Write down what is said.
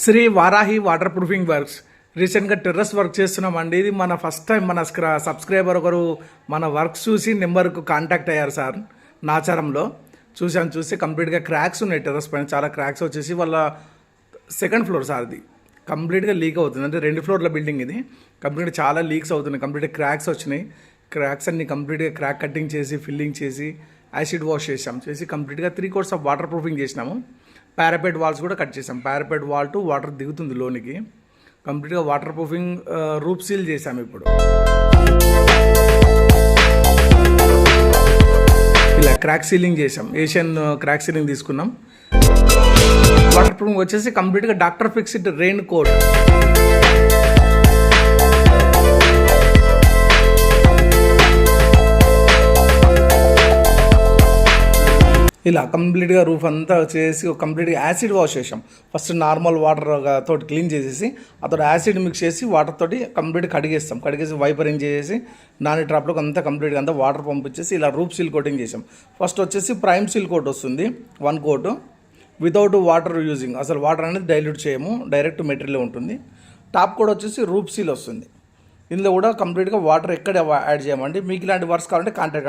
Shri Varahi waterproofing works రీసెంట్గా terrace work చేస్తున్నామండి. ఇది మన ఫస్ట్ టైం మన సబ్స్క్రైబర్ ఒకరు మన వర్క్ చూసి నెంబర్కు కాంటాక్ట్ అయ్యారు సార్. నాచారంలో చూసి కంప్లీట్గా క్రాక్స్ ఉన్నాయి టెర్రస్ పైన, చాలా క్రాక్స్ వచ్చేసి వాళ్ళ సెకండ్ ఫ్లోర్ సార్. ఇది కంప్లీట్గా లీక్ అవుతుంది, అంటే 2 ఫ్లోర్ల బిల్డింగ్ ఇది. కంప్లీట్గా చాలా లీక్స్ అవుతున్నాయి, కంప్లీట్గా క్రాక్స్ వచ్చినాయి. క్రాక్స్ అన్ని కంప్లీట్గా క్రాక్ కటింగ్ చేసి ఫిల్లింగ్ చేసి యాసిడ్ వాష్ చేసి కంప్లీట్గా 3 coats ఆఫ్ వాటర్ ప్రూఫింగ్ చేసినాము. పారాపెట్ వాల్స్ కూడా కట్ చేసాం. పారాపెట్ వాల్ టు వాటర్ దిగుతుంది లోనికి. కంప్లీట్గా వాటర్ ప్రూఫింగ్ రూప్ సీల్ చేసాము. ఇప్పుడు ఇలా క్రాక్ సీలింగ్ చేసాం, ఏషియన్ క్రాక్ సీలింగ్ తీసుకున్నాం. వాటర్ ప్రూఫింగ్ వచ్చేసి కంప్లీట్గా డాక్టర్ ఫిక్స్డ్ రెయిన్ కోట్. ఇలా కంప్లీట్గా రూఫ్ అంతా చేసి కంప్లీట్గా యాసిడ్ వాష్ చేసాం. ఫస్ట్ నార్మల్ వాటర్ తోటి క్లీన్ చేసేసి అతడు యాసిడ్ మిక్స్ చేసి వాటర్ తోటి కంప్లీట్గా కడిగేసి వైపరింగ్ చేసి నాని ట్రాప్లోకి అంతా కంప్లీట్గా అంతా వాటర్ పంపించేసి ఇలా రూఫ్ సీల్ కోటింగ్ చేసాం. ఫస్ట్ వచ్చేసి ప్రైమ్ సీల్ కోట్ వస్తుంది, 1 coat వితౌట్ వాటర్ యూజింగ్. అసలు వాటర్ అనేది డైల్యూట్ చేయము, డైరెక్ట్ మెటీరియల్ ఉంటుంది. టాప్ కోట్ వచ్చేసి రూఫ్ సీల్ వస్తుంది. ఇందులో కూడా కంప్లీట్గా వాటర్ ఎక్కడ యాడ్ చేయమండి. మీకు ఇలాంటి వర్క్స్ కావాలంటే కాంటాక్ట్